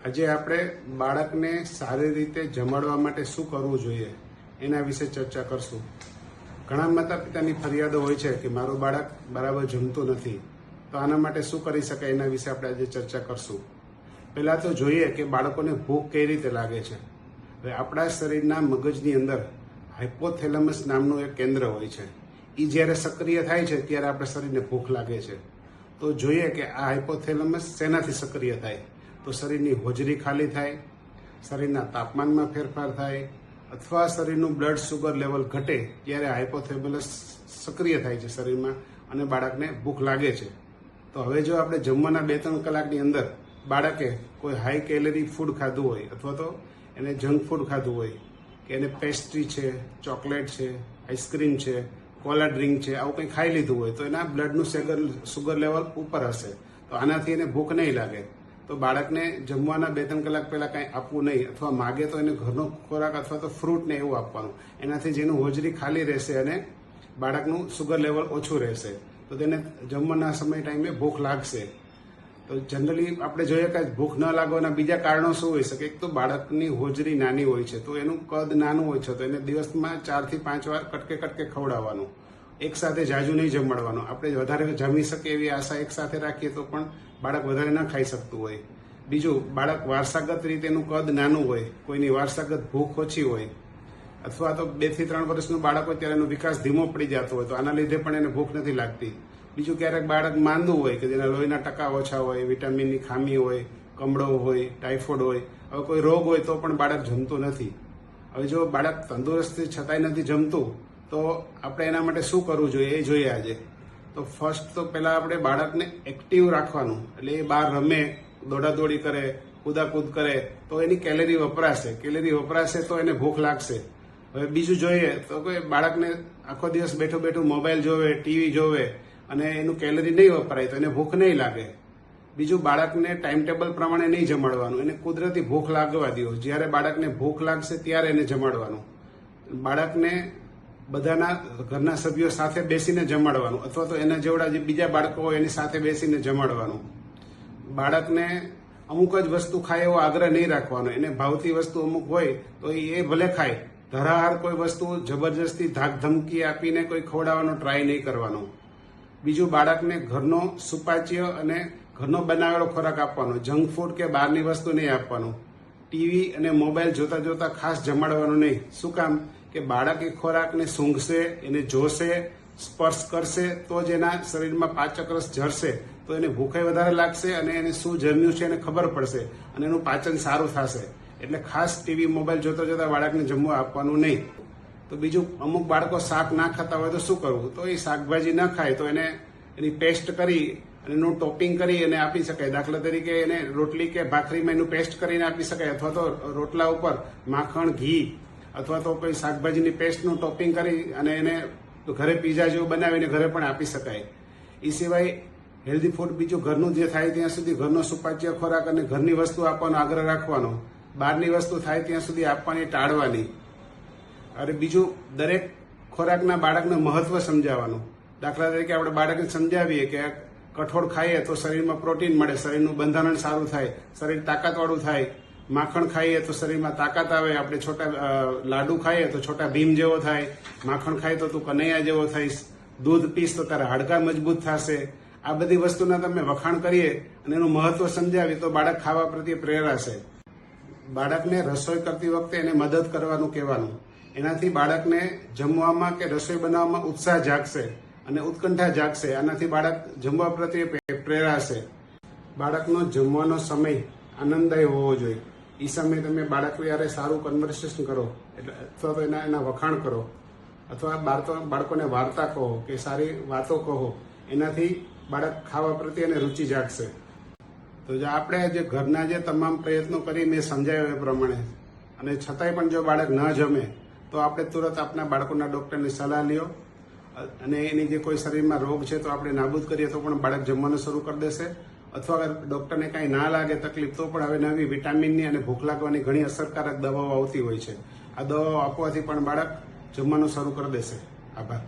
આજે આપણે બાળકને સારી રીતે જમાડવા માટે શું કરવું જોઈએ એના વિશે ચર્ચા કરશું. ઘણા માતા પિતાની ફરિયાદો હોય છે કે મારું બાળક બરાબર જમતું નથી, તો આના માટે શું કરી શકાય એના વિશે આપણે આજે ચર્ચા કરશું. પહેલાં તો જોઈએ કે બાળકોને ભૂખ કઈ રીતે લાગે છે. હવે આપણા શરીરના મગજની અંદર હાઇપોથેલેમસ નામનું એક કેન્દ્ર હોય છે. એ જ્યારે સક્રિય થાય છે ત્યારે આપણા શરીરને ભૂખ લાગે છે. તો જોઈએ કે આ હાઇપોથેલેમસ શેનાથી સક્રિય થાય. તો શરીરની હોજરી ખાલી થાય, શરીરના તાપમાનમાં ફેરફાર થાય, અથવા શરીરનું બ્લડ સુગર લેવલ ઘટે ત્યારે હાઇપોથેલેમસ સક્રિય થાય છે શરીરમાં અને બાળકને ભૂખ લાગે છે. તો હવે જો આપણે જમવાના 2-3 કલાકની અંદર બાળકે કોઈ હાઈ કેલરી ફૂડ ખાધું હોય અથવા તો એને જંક ફૂડ ખાધું હોય કે એને પેસ્ટ્રી છે, ચોકલેટ છે, આઈસ્ક્રીમ છે, કોલા ડ્રિંક છે, આવું કંઈ ખાઈ લીધું હોય તો એના બ્લડનું સુગર લેવલ ઉપર હશે. તો આનાથી એને ભૂખ નહીં લાગે. તો બાળકને જમવાના 2-3 કલાક પહેલાં કાંઈ આપવું નહીં, અથવા માગે તો એને ઘરનો ખોરાક અથવા તો ફ્રૂટ ને એવું આપવાનું. એનાથી જેનું હોજરી ખાલી રહેશે અને બાળકનું સુગર લેવલ ઓછું રહેશે તો તેને જમવાના સમય ટાઈમે ભૂખ લાગશે. તો જનરલી આપણે જોઈએ કે ભૂખ ન લાગવાના બીજા કારણો શું હોઈ શકે. એક તો બાળકની હોજરી નાની હોય છે, તો એનું કદ નાનું હોય છે, તો એને દિવસમાં 4 થી 5 વાર કટકે ખવડાવવાનું. એક સાથે જાજુ નહીં જમાડવાનું. આપણે વધારે જમી શકીએ એવી આશા એક સાથે રાખીએ તો પણ બાળક વધારે ન ખાઈ શકતું હોય. બીજું, બાળક વારસાગત રીતે એનું કદ નાનું હોય, કોઈની વારસાગત ભૂખ ઓછી હોય, અથવા તો 2 થી 3 વર્ષનું બાળક હોય ત્યારે એનો વિકાસ ધીમો પડી જતો હોય તો આના લીધે પણ એને ભૂખ નથી લાગતી. બીજું, ક્યારેક બાળક માંદું હોય કે જેના લોહીના ટકા ઓછા હોય, વિટામિનની ખામી હોય, કમળો હોય, ટાઇફોઇડ હોય, હવે કોઈ રોગ હોય તો પણ બાળક જમતું નથી. હવે જો બાળક તંદુરસ્ત છતાંય નથી જમતું તો આપણે એના માટે શું કરવું જોઈએ એ જોઈએ આજે. તો ફર્સ્ટ તો પહેલાં આપણે બાળકને એક્ટિવ રાખવાનું. એટલે એ બહાર રમે, દોડાદોડી કરે, કૂદાકૂદ કરે તો એની કેલરી વપરાશે તો એને ભૂખ લાગશે. હવે બીજું જોઈએ તો કોઈ બાળકને આખો દિવસ બેઠું મોબાઈલ જોવે, ટીવી જોવે અને એનું કેલરી નહીં વપરાય તો એને ભૂખ નહીં લાગે. બીજું, બાળકને ટાઈમ ટેબલ પ્રમાણે નહીં જમાડવાનું, એને કુદરતી ભૂખ લાગવા દો. જ્યારે બાળકને ભૂખ લાગશે ત્યારે એને જમાડવાનું. બાળકને બધાના ઘરના સભ્યો સાથે બેસીને જમાડવાનું, અથવા તો એના જેવડા જે બીજા બાળકો હોય એની સાથે બેસીને જમાડવાનું. બાળકને અમુક જ વસ્તુ ખાય એવો આગ્રહ નહીં રાખવાનો. એને ભાવતી વસ્તુ અમુક હોય તો એ ભલે ખાય. ધરાહાર કોઈ વસ્તુ જબરજસ્તી ધાક ધમકી આપીને કોઈ ખવડાવવાનો ટ્રાય નહીં કરવાનો. બીજું, બાળકને ઘરનો સુપાચ્ય અને ઘરનો બનાવેલો ખોરાક આપવાનો. જંક ફૂડ કે બહારની વસ્તુ નહીં આપવાનું. ટીવી અને મોબાઈલ જોતા ખાસ જમાડવાનું નહીં. શું કામ કે બાળક એ ખોરાકને સૂંઘશે, એને જોશે, સ્પર્શ કરશે તો જ એના શરીરમાં પાચક રસ ઝરશે, તો એને ભૂખે વધારે લાગશે અને એને શું જમ્યું છે એને ખબર પડશે અને એનું પાચન સારું થશે. એટલે ખાસ ટીવી મોબાઈલ જોતા બાળકને જમવા આપવાનું નહીં. તો બીજું, અમુક બાળકો શાક ના ખાતા હોય તો શું કરવું. તો એ શાકભાજી ન ખાય તો એને એની પેસ્ટ કરી અને એનું ટોપિંગ કરી અને આપી શકાય. દાખલા તરીકે એને રોટલી કે ભાખરીમાં એનું પેસ્ટ કરીને આપી શકાય, અથવા તો રોટલા ઉપર માખણ, ઘી અથવા તો કોઈ શાકભાજીની પેસ્ટનું ટોપિંગ કરી અને એને ઘરે પીઝા જેવું બનાવીને ઘરે પણ આપી શકાય. એ સિવાય હેલ્ધી ફૂડ, બીજું ઘરનું જે થાય ત્યાં સુધી ઘરનો સુપાચ્ય ખોરાક અને ઘરની વસ્તુ આપવાનો આગ્રહ રાખવાનો. બહારની વસ્તુ થાય ત્યાં સુધી આપવાની ટાળવાની. અને બીજું, દરેક ખોરાકના બાળકને મહત્વ સમજાવવાનું. દાખલા તરીકે આપણે બાળકને સમજાવીએ કે કઠોળ ખાઈએ તો શરીરમાં પ્રોટીન મળે, શરીરનું બંધારણ સારું થાય, શરીર તાકાતવાળું થાય. માખણ ખાઈએ તો શરીરમાં તાકાત આવે, આપણે છોટા લાડુ ખાઈએ તો છોટા ભીમ જેવો થાય, માખણ ખાય તો તું કનૈયા જેવો થઈશ, દૂધ પીશ તો તારા હાડકાં મજબૂત થશે. આ બધી વસ્તુના તમે વખાણ કરીએ અને એનું મહત્વ સમજાવીએ તો બાળક ખાવા પ્રત્યે પ્રેરાશે. બાળકને રસોઈ કરતી વખતે એને મદદ કરવાનું કહેવાનું. એનાથી બાળકને જમવામાં કે રસોઈ બનાવવામાં ઉત્સાહ જાગશે અને ઉત્કંઠા જાગશે. આનાથી બાળક જમવા પ્રત્યે પ્રેરાશે. બાળકનો જમવાનો સમય આનંદદાયી હોવો જોઈએ. એ સમયે તમે બાળક યારે સારું કન્વર્સેશન કરો, એટલે અથવા તો એના વખાણ કરો, અથવા બાળકોને વાર્તા કહો કે સારી વાતો કહો. એનાથી બાળક ખાવા પ્રત્યે એને રુચિ જાગશે. તો જે આપણે જે ઘરના જે તમામ પ્રયત્નો કરી મેં સમજાવ્યા એ પ્રમાણે, અને છતાંય પણ જો બાળક ન જમે તો આપણે તુરંત આપણા બાળકોના ડૉક્ટરની સલાહ લ્યો. અને એની જે કોઈ શરીરમાં રોગ છે તો આપણે નાબૂદ કરીએ તો પણ બાળક જમવાનું શરૂ કરી દેશે. અથવા ડૉક્ટરને કાંઈ ના લાગે તકલીફ તો પણ હવે નવી વિટામિનની અને ભૂખ લાગવાની ઘણી અસરકારક દવાઓ આવતી હોય છે. આ દવાઓ આપવાથી પણ બાળક જમવાનું શરૂ કરી દેશે. આભાર.